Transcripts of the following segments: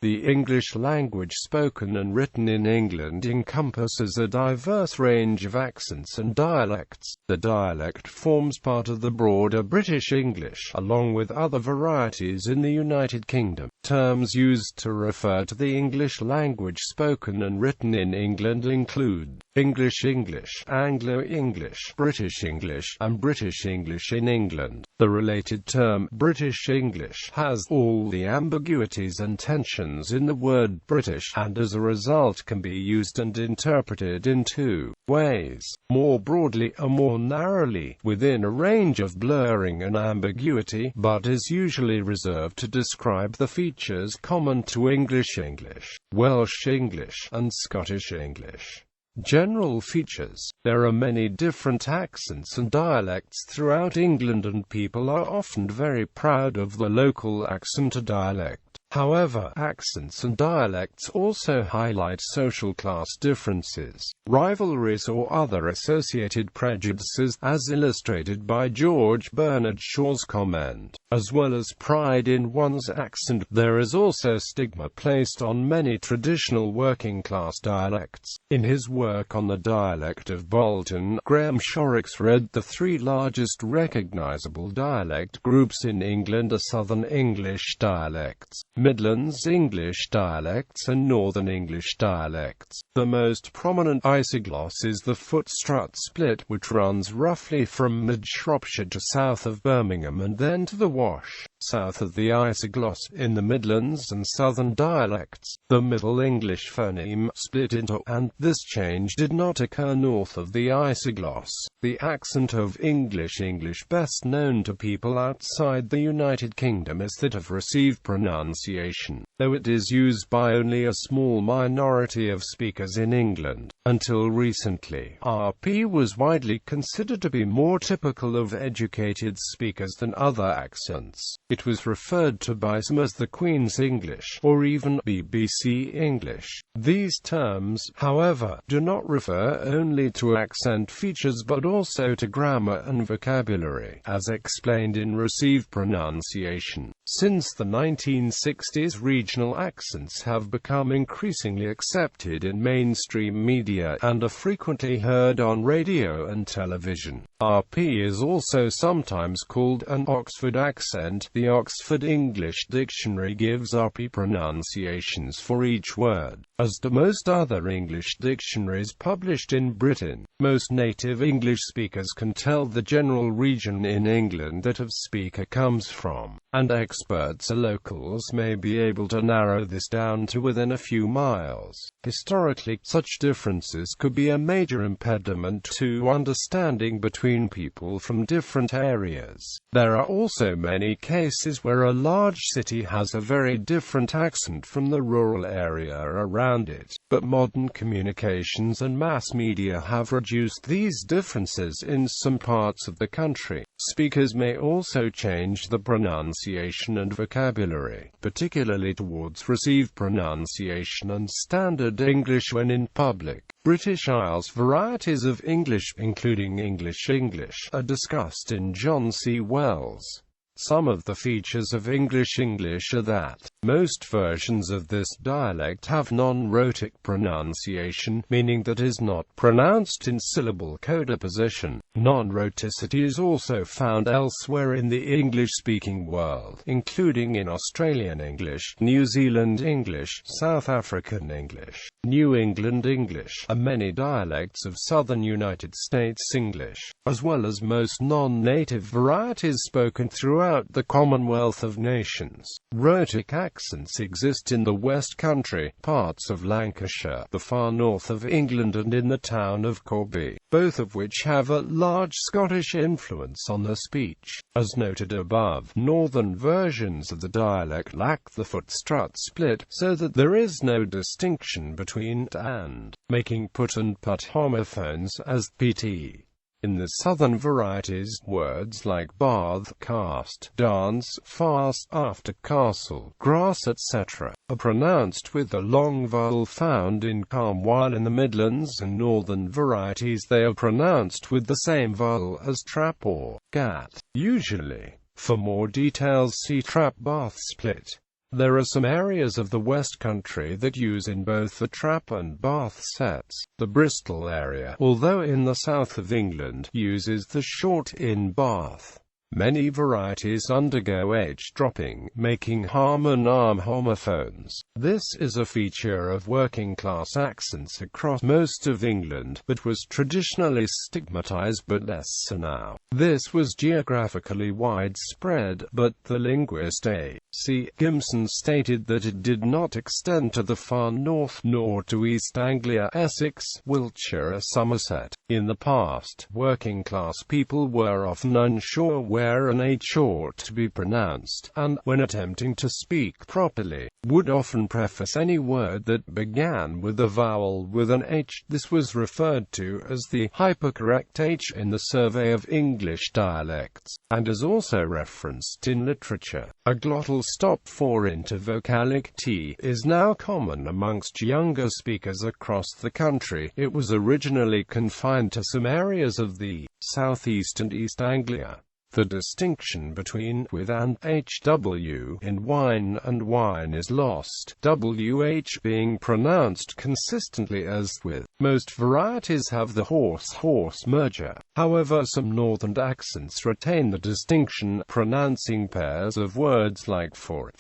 The English language spoken and written in England encompasses a diverse range of accents and dialects. The dialect forms part of the broader British English, along with other varieties in the United Kingdom. Terms used to refer to the English language spoken and written in England include English English, Anglo-English, British English, and British English in England. The related term, British English, has all the ambiguities and tensions in the word British, and as a result can be used and interpreted in two ways, more broadly or more narrowly, within a range of blurring and ambiguity, but is usually reserved to describe the features common to English English, Welsh English, and Scottish English. General features. There are many different accents and dialects throughout England, and people are often very proud of the local accent or dialect. However, accents and dialects also highlight social class differences, rivalries or other associated prejudices, as illustrated by George Bernard Shaw's comment. As well as pride in one's accent, there is also stigma placed on many traditional working-class dialects. In his work on the dialect of Bolton, Graham Shorrocks read the three largest recognizable dialect groups in England are Southern English dialects, Midlands English dialects, and Northern English dialects. The most prominent isogloss is the foot-strut split, which runs roughly from mid-Shropshire to south of Birmingham and then to the Wash, south of the isogloss. In the Midlands and Southern dialects, the Middle English phoneme split into, and this change did not occur north of the isogloss. The accent of English English best known to people outside the United Kingdom is that of received pronunciation, though it is used by only a small minority of speakers in England. Until recently, RP was widely considered to be more typical of educated speakers than other accents. It was referred to by some as the Queen's English, or even BBC English. These terms, however, do not refer only to accent features but also to grammar and vocabulary, as explained in received pronunciation. Since the 1960s, regional accents have become increasingly accepted in mainstream media and are frequently heard on radio and television. RP is also sometimes called an Oxford accent. The Oxford English Dictionary gives RP pronunciations for each word, as do most other English dictionaries published in Britain. Most native English speakers can tell the general region in England that a speaker comes from, and experts or locals may be able to narrow this down to within a few miles. Historically, such differences could be a major impediment to understanding between people from different areas. There are also many cases where a large city has a very different accent from the rural area around it, but modern communications and mass media have reduced these differences in some parts of the country. Speakers may also change the pronunciation and vocabulary, particularly towards received pronunciation and standard English when in public. British Isles varieties of English, including English English, are discussed in John C. Wells. Some of the features of English English are that most versions of this dialect have non-rhotic pronunciation, meaning that is not pronounced in syllable coda position. Non-rhoticity is also found elsewhere in the English-speaking world, including in Australian English, New Zealand English, South African English, New England English, and many dialects of southern United States English, as well as most non-native varieties spoken throughout the Commonwealth of Nations. Rhotic accents exist in the West Country, parts of Lancashire, the far north of England, and in the town of Corby, both of which have a large Scottish influence on the speech. As noted above, northern versions of the dialect lack the foot-strut split, so that there is no distinction between t and, making put and put homophones as pt. In the southern varieties, words like bath, cast, dance, fast, after, castle, grass, etc., are pronounced with the long vowel found in calm, while in the Midlands and northern varieties they are pronounced with the same vowel as trap or gat, usually. For more details see trap bath split. There are some areas of the West Country that use in both the trap and bath sets. The Bristol area, although in the south of England, uses the short in bath. Many varieties undergo H-dropping, making harm and arm homophones. This is a feature of working-class accents across most of England, but was traditionally stigmatized but less so now. This was geographically widespread, but the linguist A.C. Gimson stated that it did not extend to the far north, nor to East Anglia, Essex, Wiltshire or Somerset. In the past, working-class people were often unsure where an H ought to be pronounced, and, when attempting to speak properly, would often preface any word that began with a vowel with an H. This was referred to as the hypercorrect H in the Survey of English Dialects, and is also referenced in literature. A glottal stop for intervocalic T is now common amongst younger speakers across the country. It was originally confined to some areas of the southeast and East Anglia. The distinction between with and hw in wine and wine is lost, wh being pronounced consistently as with. Most varieties have the horse-horse merger. However, some northern accents retain the distinction, pronouncing pairs of words like for,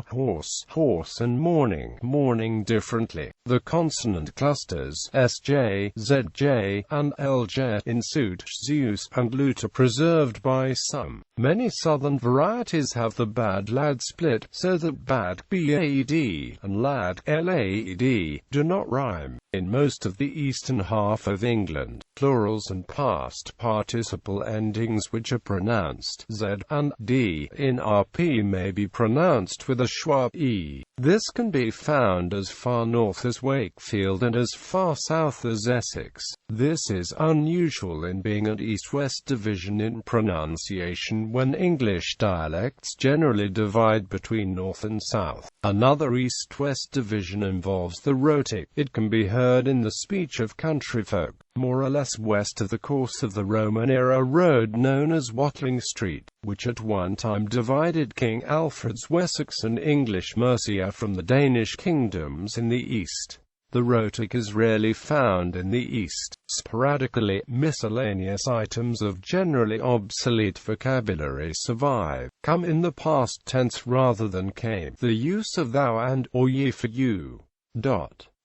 horse, and morning differently. The consonant clusters sj, zj, and lj in suit, zeus, and lute are preserved by some. Many southern varieties have the bad lad split, so that bad bad and lad lad do not rhyme. In most of the eastern half of England, plurals and past participle endings which are pronounced z and d in rp may be pronounced with a schwa e. This can be found as far north as Wakefield and as far south as Essex. This is unusual in being an east-west division in pronunciation when English dialects generally divide between north and south. Another east-west division involves the rhotic. It can be heard in the speech of country folk, more or less west of the course of the Roman-era road known as Watling Street, which at one time divided King Alfred's Wessex and English Mercia from the Danish kingdoms in the east. The rhotic is rarely found in the east. Sporadically, miscellaneous items of generally obsolete vocabulary survive, come in the past tense rather than came. The use of thou and or ye for you.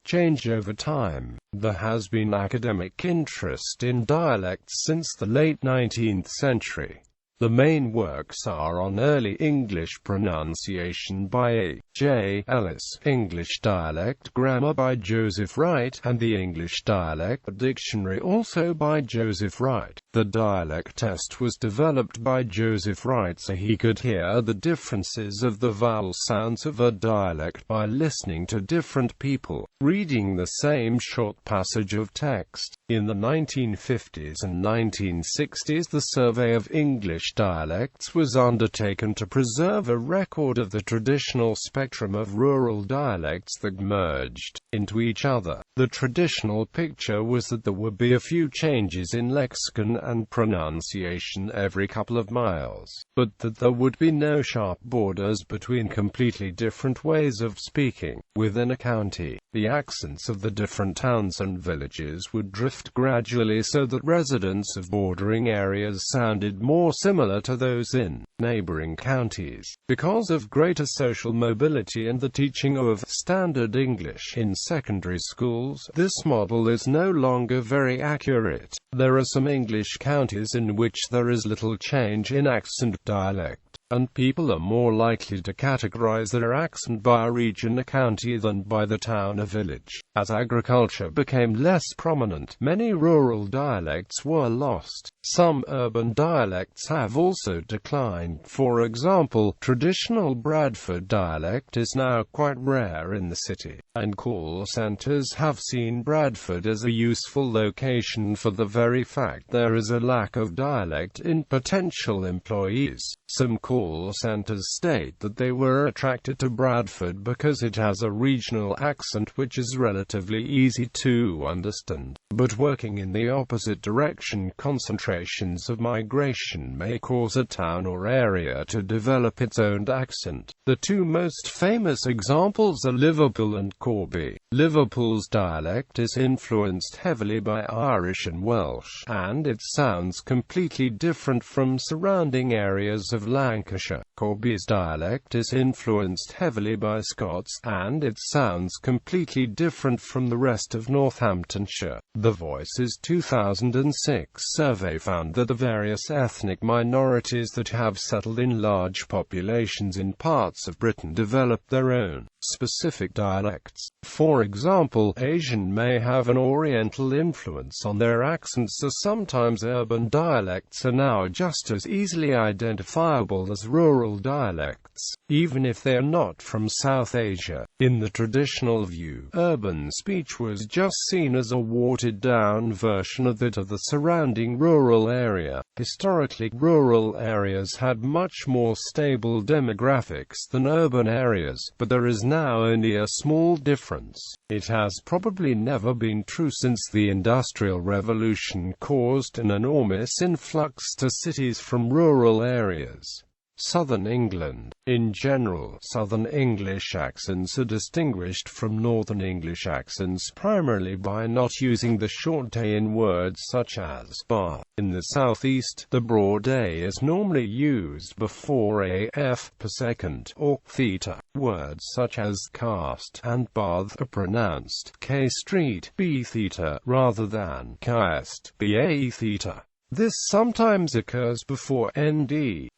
Change over time. There has been academic interest in dialects since the late 19th century. The main works are on early English pronunciation by A. J. Ellis, English Dialect Grammar by Joseph Wright, and the English Dialect Dictionary also by Joseph Wright. The dialect test was developed by Joseph Wright so he could hear the differences of the vowel sounds of a dialect by listening to different people, reading the same short passage of text. In the 1950s and 1960s, the Survey of English Dialects was undertaken to preserve a record of the traditional spectrum of rural dialects that merged into each other. The traditional picture was that there would be a few changes in lexicon and pronunciation every couple of miles, but that there would be no sharp borders between completely different ways of speaking. Within a county, the accents of the different towns and villages would drift gradually so that residents of bordering areas sounded more similar to those in neighboring counties. Because of greater social mobility and the teaching of Standard English in secondary schools, this model is no longer very accurate. There are some English counties in which there is little change in accent dialect, and people are more likely to categorize their accent by a region or county than by the town or village. As agriculture became less prominent, many rural dialects were lost. Some urban dialects have also declined. For example, traditional Bradford dialect is now quite rare in the city, and call centers have seen Bradford as a useful location for the very fact there is a lack of dialect in potential employees. Some call call centers state that they were attracted to Bradford because it has a regional accent which is relatively easy to understand. But working in the opposite direction, concentrations of migration may cause a town or area to develop its own accent. The two most famous examples are Liverpool and Corby. Liverpool's dialect is influenced heavily by Irish and Welsh, and it sounds completely different from surrounding areas of Lancashire. Corby's dialect is influenced heavily by Scots, and it sounds completely different from the rest of Northamptonshire. The Voice's 2006 survey found that the various ethnic minorities that have settled in large populations in parts of Britain developed their own specific dialects. For example, Asian may have an Oriental influence on their accents, so sometimes urban dialects are now just as easily identifiable as rural dialects, even if they are not from South Asia. In the traditional view, urban speech was just seen as a watered-down version of that of the surrounding rural area. Historically, rural areas had much more stable demographics than urban areas, but there is now only a small difference. It has probably never been true since the Industrial Revolution caused an enormous influx to cities from rural areas. Southern England. In general, Southern English accents are distinguished from Northern English accents primarily by not using the short A in words such as bar. In the southeast, the broad A is normally used before AF per second, or theta. Words such as cast and bath are pronounced K street, B theta, rather than cast, BA theta. This sometimes occurs before ND.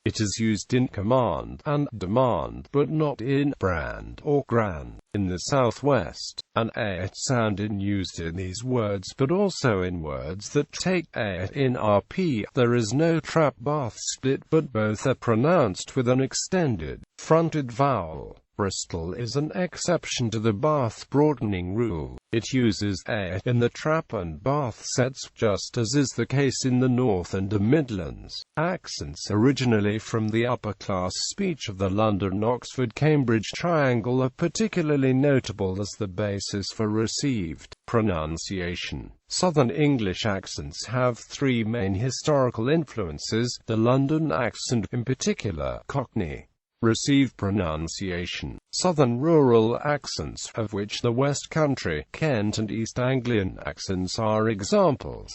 It is used in command and demand, but not in brand or grand. In the southwest, an A sound is used in these words, but also in words that take A in RP. There is no trap bath split, but both are pronounced with an extended, fronted vowel. Bristol is an exception to the Bath broadening rule. It uses A in the trap and Bath sets, just as is the case in the North and the Midlands. Accents originally from the upper-class speech of the London-Oxford-Cambridge triangle are particularly notable as the basis for received pronunciation. Southern English accents have three main historical influences: the London accent, in particular Cockney, received pronunciation; Southern rural accents, of which the West Country, Kent and East Anglian accents are examples.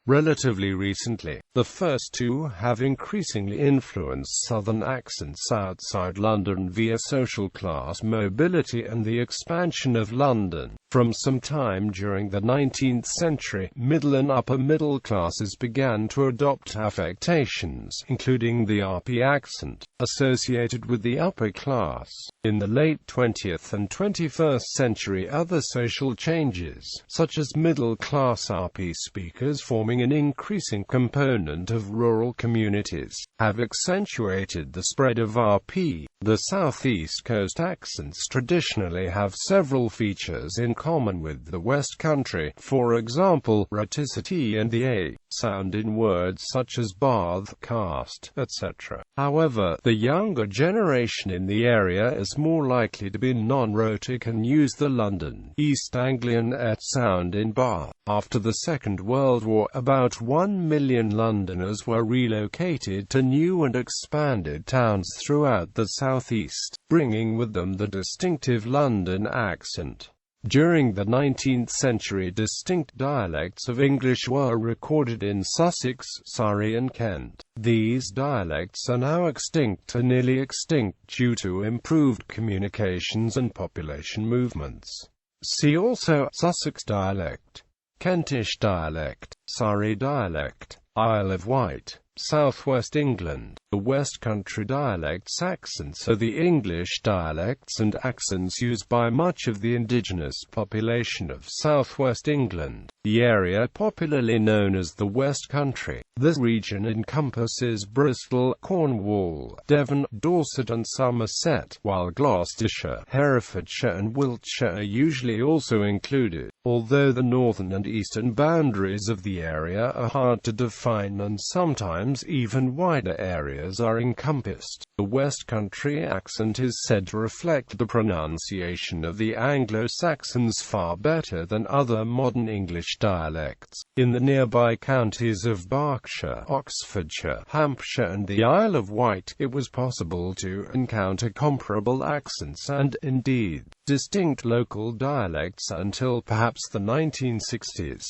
Relatively recently, the first two have increasingly influenced Southern accents outside London via social class mobility and the expansion of London. From some time during the 19th century, middle and upper middle classes began to adopt affectations, including the RP accent, associated with the upper class. In the late 20th and 21st century, other social changes, such as middle-class RP speakers forming an increasing component of rural communities, have accentuated the spread of RP. The Southeast Coast accents traditionally have several features in common with the West Country, for example, rhoticity and the A sound in words such as bath, cast, etc. However, the younger generation in the area is more likely to be non-rhotic and use the London, East Anglian et sound in bar. After the Second World War, about 1 million Londoners were relocated to new and expanded towns throughout the southeast, bringing with them the distinctive London accent. During the 19th century, distinct dialects of English were recorded in Sussex, Surrey and Kent. These dialects are now extinct or nearly extinct due to improved communications and population movements. See also Sussex dialect, Kentish dialect, Surrey dialect, Isle of Wight, Southwest England. The West Country dialects accents are the English dialects and accents used by much of the indigenous population of Southwest England, the area popularly known as the West Country. This region encompasses Bristol, Cornwall, Devon, Dorset and Somerset, while Gloucestershire, Herefordshire and Wiltshire are usually also included. Although the northern and eastern boundaries of the area are hard to define and sometimes even wider areas areas are encompassed. The West Country accent is said to reflect the pronunciation of the Anglo-Saxons far better than other modern English dialects. In the nearby counties of Berkshire, Oxfordshire, Hampshire and the Isle of Wight, it was possible to encounter comparable accents and, indeed, distinct local dialects until perhaps the 1960s.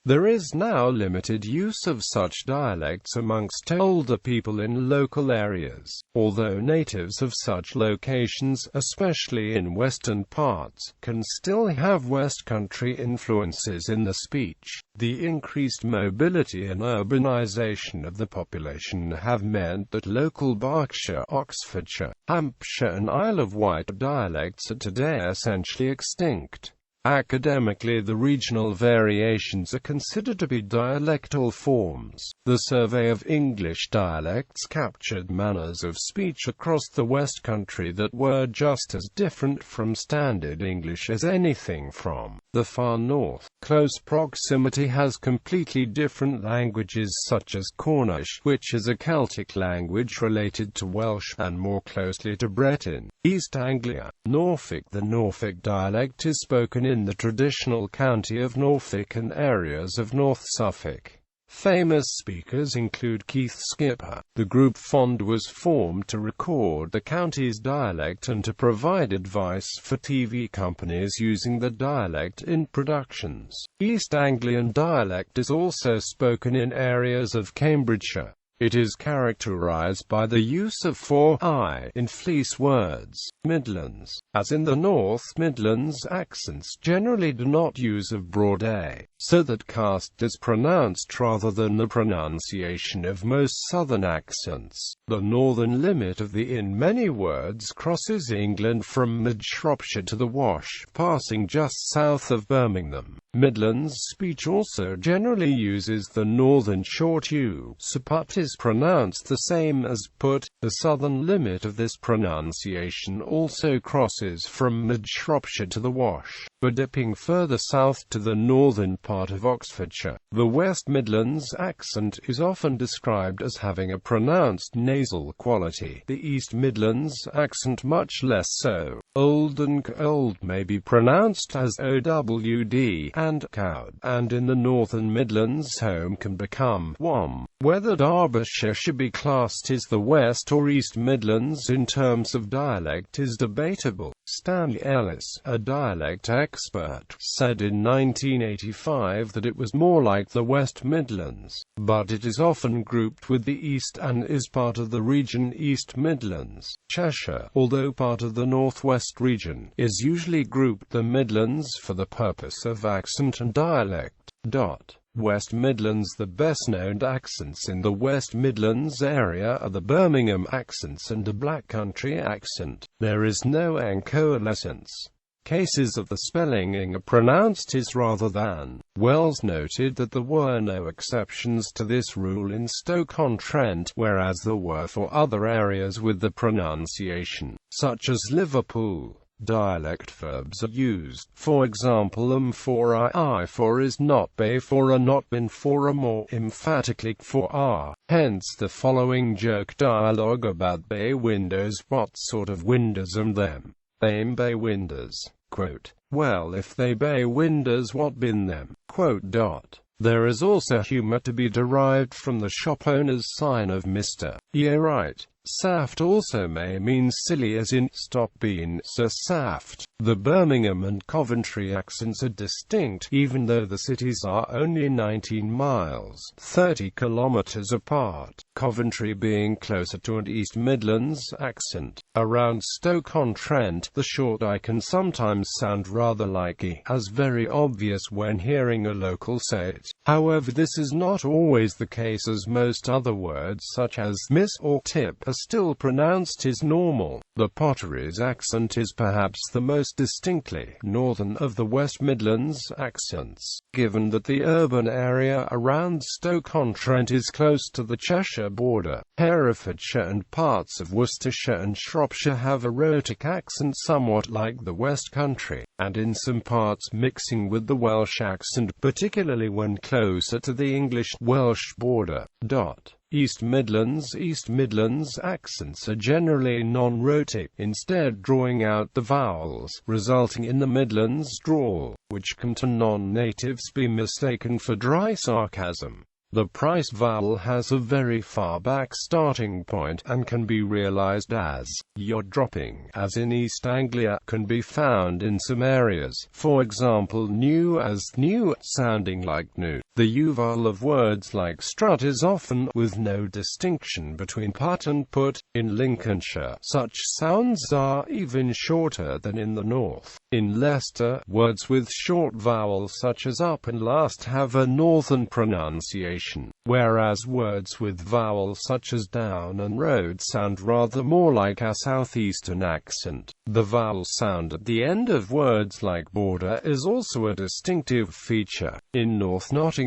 There is now limited use of such dialects amongst older people in local areas, although natives of such locations, especially in western parts, can still have West Country influences in the speech. The increased mobility and urbanization of the population have meant that local Berkshire, Oxfordshire, Hampshire and Isle of Wight dialects are today essentially extinct. Academically, the regional variations are considered to be dialectal forms. The Survey of English Dialects captured manners of speech across the West Country that were just as different from Standard English as anything from the far north. Close proximity has completely different languages such as Cornish, which is a Celtic language related to Welsh and more closely to Breton. East Anglia, Norfolk. The Norfolk dialect is spoken in the traditional county of Norfolk and areas of North Suffolk. Famous speakers include Keith Skipper. The group FOND was formed to record the county's dialect and to provide advice for TV companies using the dialect in productions. East Anglian dialect is also spoken in areas of Cambridgeshire. It is characterized by the use of 4i in fleece words. Midlands. As in the North Midlands, accents generally do not use of broad A, so that cast is pronounced rather than the pronunciation of most southern accents. The northern limit of the in many words crosses England from mid-Shropshire to the Wash, passing just south of Birmingham. Midlands speech also generally uses the northern short U, so put is pronounced the same as put. The southern limit of this pronunciation also crosses from mid-Shropshire to the Wash, but dipping further south to the northern part of Oxfordshire. The West Midlands accent is often described as having a pronounced nasal quality, the East Midlands accent much less so. Old and cold may be pronounced as OWD, and cowed, and in the Northern Midlands home can become wom. Whether Derbyshire should be classed as the West or East Midlands in terms of dialect is debatable. Stanley Ellis, a dialect expert, said in 1985 that it was more like the West Midlands, but it is often grouped with the East and is part of the region East Midlands. Cheshire, although part of the Northwest region, is usually grouped the Midlands for the purpose of accent and dialect. West Midlands. The best-known accents in the West Midlands area are the Birmingham accents and the Black Country accent. There is no encoalescence. Cases of the spelling ing are pronounced is rather than. Wells noted that there were no exceptions to this rule in Stoke-on-Trent, whereas there were for other areas with the pronunciation, such as Liverpool. Dialect verbs are used. For example, for I for is not bay for a not been for a more emphatically for are. Hence the following joke dialogue about bay windows. What sort of windows are them? Them bay windows. Quote, well, if they bay windows, what bin them? Quote. There is also humour to be derived from the shop owner's sign of Mr. Yeah right. Saft also may mean silly, as in stop being so saft. The Birmingham and Coventry accents are distinct, even though the cities are only 19 miles, 30 kilometers apart, Coventry being closer to an East Midlands accent. Around Stoke-on-Trent, the short I can sometimes sound rather like E, as very obvious when hearing a local say it. However, this is not always the case, as most other words such as miss or tip are still pronounced as normal. The Potteries accent is perhaps the most distinctly northern of the West Midlands accents, given that the urban area around Stoke-on-Trent is close to the Cheshire border. Herefordshire and parts of Worcestershire and Shropshire have a rhotic accent somewhat like the West Country, and in some parts mixing with the Welsh accent, particularly when closer to the English-Welsh border. East Midlands accents are generally non-rhotic, instead drawing out the vowels, resulting in the Midlands drawl, which can to non-natives be mistaken for dry sarcasm. The price vowel has a very far back starting point, and can be realized as "you're dropping," as in East Anglia, can be found in some areas, for example new as new, sounding like new. The U vowel of words like strut is often, with no distinction between put and put. In Lincolnshire, such sounds are even shorter than in the north. In Leicester, words with short vowels such as up and last have a northern pronunciation, whereas words with vowels such as down and road sound rather more like a southeastern accent. The vowel sound at the end of words like border is also a distinctive feature. In North Nottinghamshire,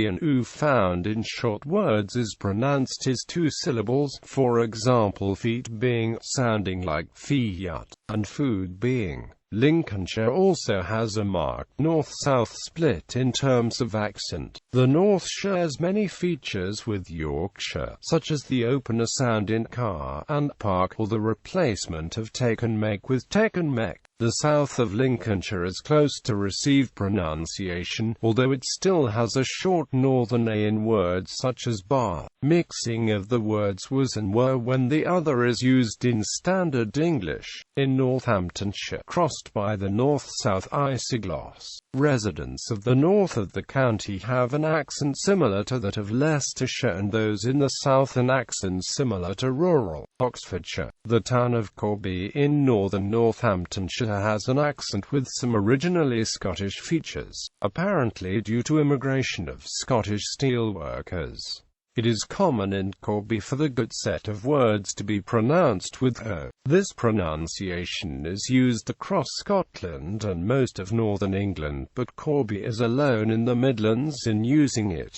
an oo found in short words is pronounced as two syllables, for example feet being, sounding like fiat, and food being. Lincolnshire also has a marked north-south split in terms of accent. The north shares many features with Yorkshire, such as the opener sound in car and park, or the replacement of take and make with tek and mek. The south of Lincolnshire is close to received pronunciation, although it still has a short northern A in words such as bar. Mixing of the words was and were when the other is used in Standard English. In Northamptonshire, crossed by the north-south isogloss, residents of the north of the county have an accent similar to that of Leicestershire, and those in the south an accent similar to rural Oxfordshire. The town of Corby in northern Northamptonshire has an accent with some originally Scottish features, apparently due to immigration of Scottish steelworkers. It is common in Corby for the good set of words to be pronounced with O. This pronunciation is used across Scotland and most of northern England, but Corby is alone in the Midlands in using it.